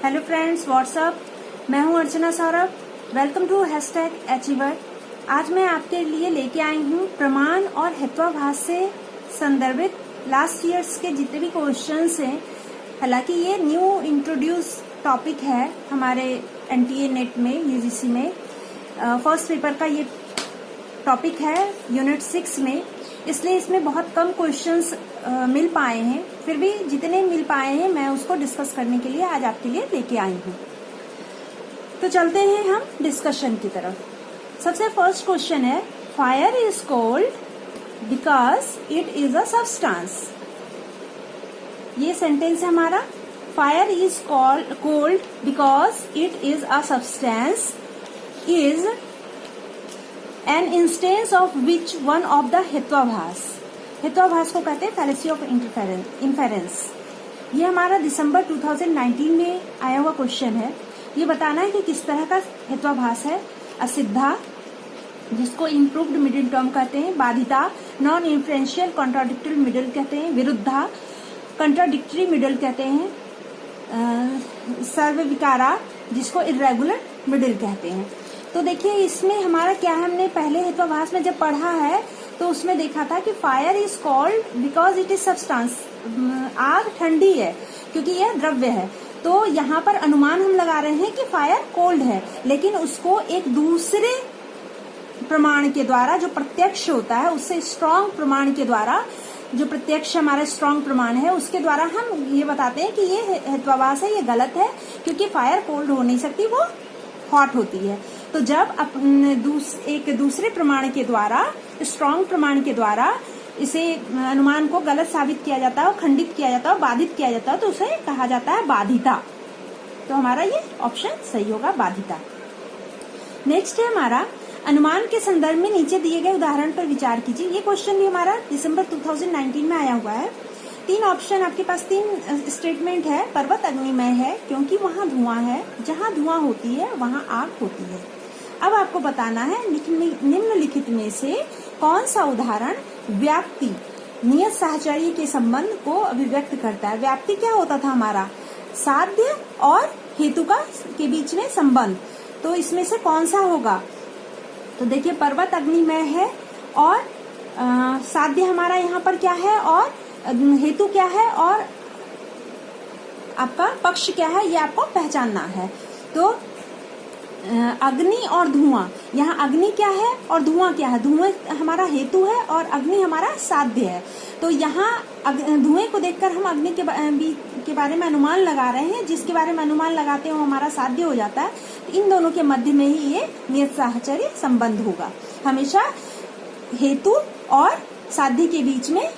Hello friends, what's up. मैं हूं Archana Saurabh. Welcome to #Achiever. आज मैं आपके लिए लेके आई हूं प्रमाण और हेत्वाभास से संदर्भित लास्ट ईयर्स के जितने भी क्वेश्चंस हैं। हालांकि ये न्यू इंट्रोड्यूस टॉपिक है हमारे NTA नेट में, UGC में। फर्स्ट पेपर का ये टॉपिक है यूनिट 6 में, इसलिए इसमें बहुत कम क्वेश्चंस मिल पाए हैं। फिर भी जितने मिल पाए हैं मैं उसको डिस्कस करने के लिए आज आपके लिए लेके आई हूँ। तो चलते हैं हम डिस्कशन की तरफ। सबसे फर्स्ट क्वेश्चन है, fire is cold because it is a substance. ये सेंटेंस है हमारा, fire is cold because it is a substance is an instance of which one of the hetvabhasa. हेत्वाभास को कहते हैं फैलेसी ऑफ इन्फेरेंस। ये हमारा दिसंबर 2019 में आया हुआ क्वेश्चन है। ये बताना है कि किस तरह का हेत्वाभास है। असिद्धा, जिसको इम्प्रूव्ड मिडिल टर्म कहते हैं। बाधिता, नॉन इन्फ्लुएंशियल कॉन्ट्राडिक्टरी मिडिल कहते हैं। विरुद्धा, कंट्राडिक्टरी मिडिल कहते हैं। सर्वविकारा, जिसको इर्रेगुलर मिडिल कहते हैं। तो देखिए इसमें हमारा क्या है, हमने पहले हेत्वाभास में जब पढ़ा है तो उसमें देखा था कि fire is called because it is substance. आग ठंडी है क्योंकि यह द्रव्य है। तो यहाँ पर अनुमान हम लगा रहे हैं कि फायर कोल्ड है, लेकिन उसको एक दूसरे प्रमाण के द्वारा जो प्रत्यक्ष होता है, उससे स्ट्रॉन्ग प्रमाण के द्वारा, जो प्रत्यक्ष हमारा स्ट्रॉन्ग प्रमाण है उसके द्वारा हम ये बताते हैं कि ये हेत्वाभास है, ये गलत है, क्योंकि फायर कोल्ड हो नहीं सकती, वो हॉट होती है। तो जब एक दूसरे प्रमाण के द्वारा, स्ट्रॉन्ग प्रमाण के द्वारा इसे अनुमान को गलत साबित किया जाता है और खंडित किया जाता है, बाधित किया जाता है, तो उसे कहा जाता है बाधिता। तो हमारा ये ऑप्शन सही होगा, बाधिता। नेक्स्ट है हमारा, अनुमान के संदर्भ में नीचे दिए गए उदाहरण पर विचार कीजिए। ये क्वेश्चन भी हमारा दिसंबर 2019 में आया हुआ है। 3 ऑप्शन आपके पास, 3 स्टेटमेंट है। पर्वत अग्निमय है क्योंकि वहां धुआं है, जहां धुआं होती है वहां आग होती है। अब आपको बताना है निम्नलिखित में से कौन सा उदाहरण व्याप्ति, नियत साहचर्य के संबंध को अभिव्यक्त करता है। व्याप्ति क्या होता था हमारा, साध्य और हेतु के बीच में संबंध। तो इसमें से कौन सा होगा, तो देखिए पर्वत अग्निमय है और साध्य हमारा यहाँ पर क्या है और हेतु क्या है और आपका पक्ष क्या है, ये आपको पहचानना है। तो अग्नि और धुआं, यहाँ अग्नि क्या है और धुआं क्या है। धुआं हमारा हेतु है और अग्नि हमारा साध्य है। तो यहाँ धुएं को देखकर हम अग्नि के बारे में अनुमान लगा रहे हैं, जिसके बारे में अनुमान लगाते हैं वो हमारा साध्य हो जाता है। तो इन दोनों के मध्य में ही ये नियत साहचर्य संबंध होगा। हमेशा हेतु और साध्य के बीच में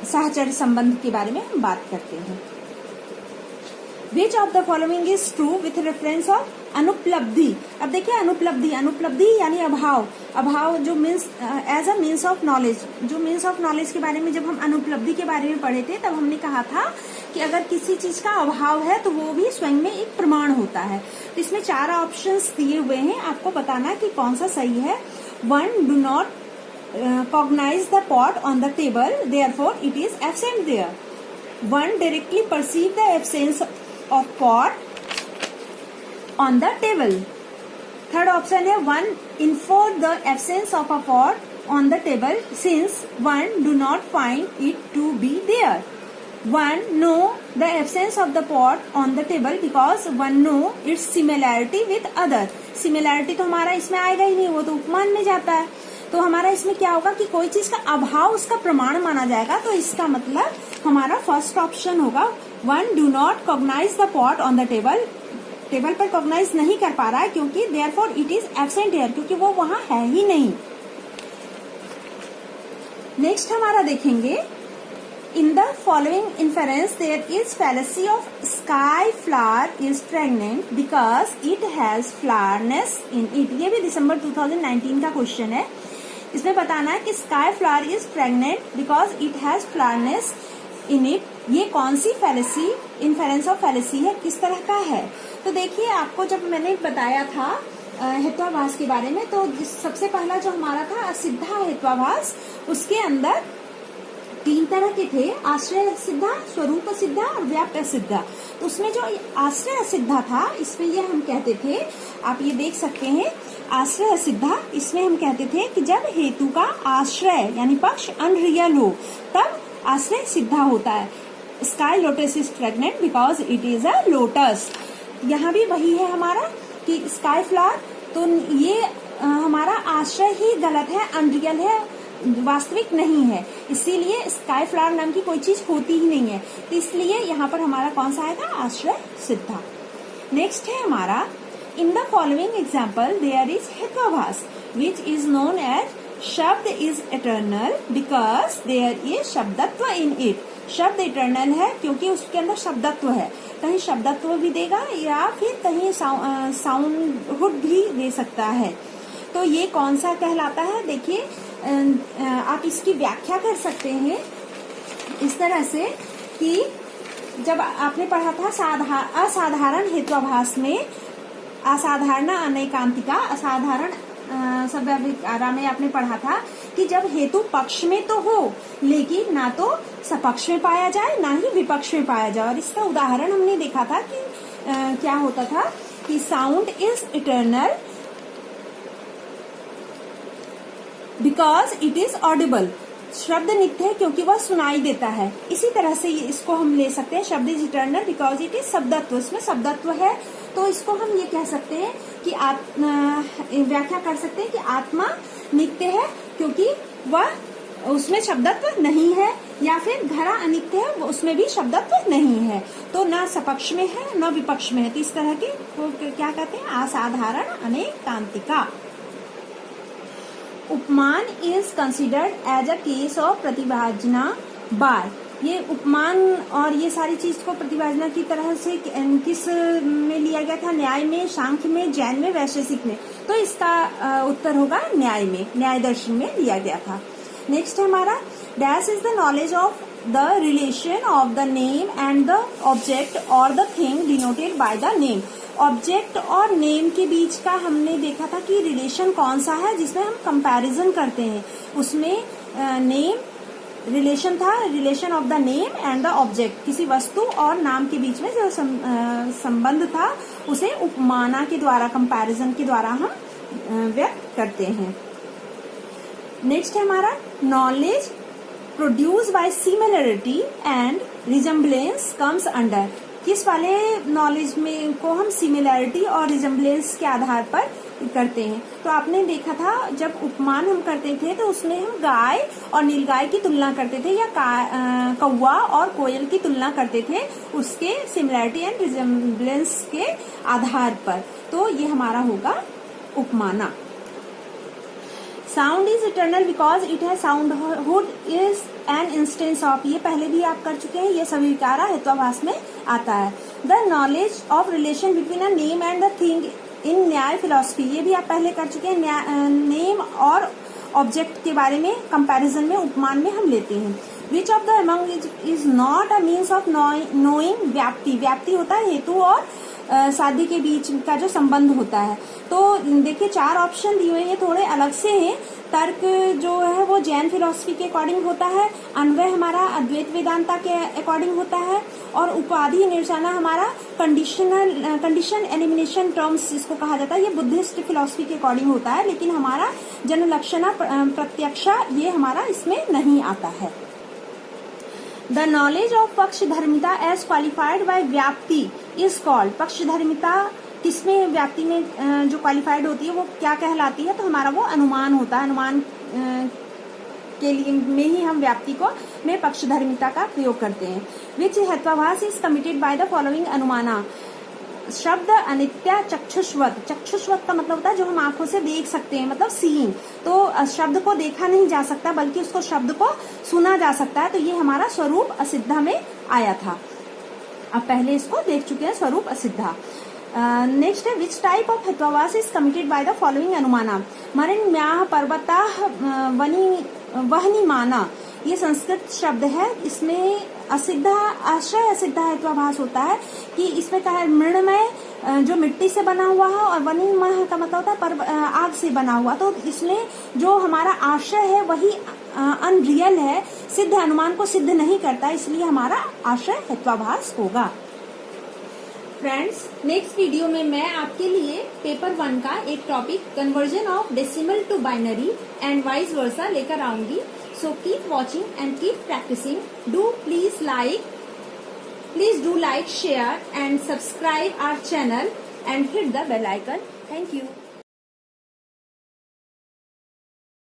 साहचर्य संबंध के बारे में हम बात करते हैं। Which of the following is true with reference of अनुपलब्धि। अब देखिए अनुपलब्धि यानी अभाव जो means as a means of knowledge. जो मीन्स ऑफ नॉलेज के बारे में जब हम अनुपलब्धि के बारे में पढ़े थे तब हमने कहा था कि अगर किसी चीज का अभाव है तो वो भी स्वयं में एक प्रमाण होता है। तो इसमें 4 ऑप्शंस दिए हुए हैं, आपको बताना है कि कौन सा सही है। 1, do not cognize the pot on the table, therefore it is absent there. 1, directly perceive the absence of pot on the table. Third option है 1, infer the absence of a pot on the table since 1, do not find it to be there. 1, know the absence of the pot on the table because 1 know its similarity with other. Similarity तो हमारा इसमें आएगा ही नहीं, वो तो उपमान में जाता है। तो हमारा इसमें क्या होगा कि कोई चीज का अभाव उसका प्रमाण माना जाएगा। तो इसका मतलब हमारा फर्स्ट ऑप्शन होगा 1, do not cognize the pot on the table. Table पर कॉग्नाइज नहीं कर पा रहा है क्योंकि therefore it is absent here, क्योंकि वो वहां है ही नहीं। नेक्स्ट हमारा देखेंगे, in the following inference there is fallacy of sky flower is pregnant because it has flowerness in it. ये भी दिसंबर 2019 का क्वेश्चन है। इसमें बताना है कि sky flower is pregnant because it has flowerness in it. ये कौन सी फैलेसी, इन्फेरेंस ऑफ फैलेसी है, किस तरह का है। तो देखिए आपको जब मैंने बताया था हेत्वाभास के बारे में, तो सबसे पहला जो हमारा था असिद्धा हेत्वाभास, उसके अंदर तीन तरह के थे, आश्रय सिद्धा, स्वरूप सिद्धा और व्याप्य सिद्धा। तो उसमें जो आश्रय सिद्धा था, इसमें ये हम कहते थे, आप ये देख सकते हैं, आश्रय सिद्धा, इसमें हम कहते थे कि जब हेतु का आश्रय यानी पक्ष अनरियल हो तब आश्रय सिद्धा होता है। Sky lotus is pregnant because it is a lotus. यहाँ भी वही है हमारा कि स्काई फ्लावर, तो ये हमारा आश्रय ही गलत है, अनरियल है, वास्तविक नहीं है, इसीलिए स्काई फ्लावर नाम की कोई चीज होती ही नहीं है। तो इसलिए यहाँ पर हमारा कौन सा आएगा, आश्रय सिद्धा। नेक्स्ट है हमारा, in the following example there is hetvabhasa which is known as shabda is eternal because there is shabdatva in it. शब्द इटर्नल है क्योंकि उसके अंदर शब्दत्व है, कहीं शब्दत्व भी देगा या फिर कहीं साउंडहुड भी दे सकता है। तो ये कौन सा कहलाता है, देखिए आप इसकी व्याख्या कर सकते हैं इस तरह से कि जब आपने पढ़ा था असाधारण हेत्वाभास में असाधारण अनैकांतिका, असाधारण सव्याभिकारा में आपने पढ़ा था कि जब हेतु पक्ष में तो हो लेकिन ना तो सपक्ष में पाया जाए ना ही विपक्ष में पाया जाए। और इसका उदाहरण हमने देखा था कि क्या होता था कि sound is eternal because it is Audible. शब्द नित्य है क्योंकि वह सुनाई देता है। इसी तरह से इसको हम ले सकते हैं, shabda is eternal because it is shabdatva, इसमें शब्दत्व है, तो इसको हम ये कह सकते हैं कि व्याख्या कर सकते हैं कि आत्मा नित्य है क्योंकि वह उसमें शब्दत्व नहीं है, या फिर घड़ा अनित्य है, उसमें भी शब्दत्व नहीं है, तो ना सपक्ष में है न विपक्ष में है। तो इस तरह के क्या कहते हैं, असाधारण अनैकांतिका। Upamana is considered as a case of pratyabhijna by. ये उपमान और ये सारी चीज को प्रतिभाजना की तरह से किस में लिया गया था, न्याय में, सांख्य में, जैन में, वैशेषिक में। तो इसका उत्तर होगा न्याय में, न्याय दर्शन में लिया गया था। नेक्स्ट है हमारा, dash is the knowledge of the relation of the name and the object और the thing denoted by the name. Object और नेम के बीच का हमने देखा था कि रिलेशन कौन सा है जिसमें हम कंपैरिजन करते हैं, उसमें नेम रिलेशन था, relation of the name and the object, किसी वस्तु और नाम के बीच में जो संबंध था उसे उपमाना के द्वारा, कंपैरिजन के द्वारा हम व्यक्त करते हैं। नेक्स्ट है हमारा, knowledge produce by similarity and resemblance comes under. किस वाले नॉलेज में को हम सिमिलैरिटी और रिजेम्बलेंस के आधार पर करते हैं। तो आपने देखा था जब उपमान हम करते थे तो उसमें हम गाय और नीलगाय की तुलना करते थे या कौवा और कोयल की तुलना करते थे उसके सिमिलैरिटी एंड रिजेम्बलेंस के आधार पर। तो ये हमारा होगा उपमाना। Sound is eternal because it है soundhood is an instance of, ये पहले भी आप कर चुके हैं, ये सभी विकारा हेत्वाभास में आता है। The knowledge of relation between a name and the thing in न्याय फिलोसफी, ये भी आप पहले कर चुके हैं, नेम और ऑब्जेक्ट के बारे में कंपैरिजन में उपमान में हम लेते हैं। Which of the among is not a means of knowing, व्याप्ति, व्याप्ति होता है हेतु और साध्य के बीच का जो संबंध होता है। तो देखिए 4 ऑप्शन दिए हुए हैं, थोड़े अलग से हैं। तर्क जो है वो जैन फिलोसफी के अकॉर्डिंग होता है, अन्वय हमारा अद्वैत वेदांता के अकॉर्डिंग होता है, और उपाधि निर्चाना हमारा कंडीशन एलिमिनेशन टर्म्स इसको कहा जाता है, ये बुद्धिस्ट फिलोसफी के अकॉर्डिंग होता है। लेकिन हमारा जन लक्षणा प्रत्यक्षा ये हमारा इसमें नहीं आता है। The knowledge of pakshadharmata as qualified by vyapti is called. पक्षधर्मिता किसमें, व्याप्ति में जो क्वालिफाइड होती है वो क्या कहलाती है, तो हमारा वो अनुमान होता है। अनुमान के लिए में ही हम व्याप्ति को में पक्षधर्मिता का प्रयोग करते हैं। Which hetvabhasa is committed by the following anumana. शब्द अनित्य चक्षुष्वत, चक्षुष्वत का मतलब होता है जो हम आंखों से देख सकते हैं, मतलब सीइंग। तो शब्द को देखा नहीं जा सकता बल्कि उसको शब्द को सुना जा सकता है। तो ये हमारा स्वरूप असिद्धा में आया था, अब पहले इसको देख चुके हैं, स्वरूप असिद्धा। नेक्स्ट है, which type of hetvabhasa is committed by the following anumana. मरिण्म्याः पर्वताः वह्निमाना, ये संस्कृत शब्द है, इसमें असिद्धा, आश्रय असिद्धा हेत्वाभास होता है कि इसमें कहा मृण्मय जो मिट्टी से बना हुआ है और वनिमः का मतलब होता है आग से बना हुआ, तो इसमें जो हमारा आशय है वही अनरियल है, सिद्ध अनुमान को सिद्ध नहीं करता, इसलिए हमारा आशय हेत्वाभास होगा। फ्रेंड्स, नेक्स्ट वीडियो में मैं आपके लिए पेपर 1 का एक topic conversion of decimal to binary and vice versa लेकर आऊंगी। So keep watching and keep practising. Please do like, share and subscribe our channel and hit the bell icon. Thank you.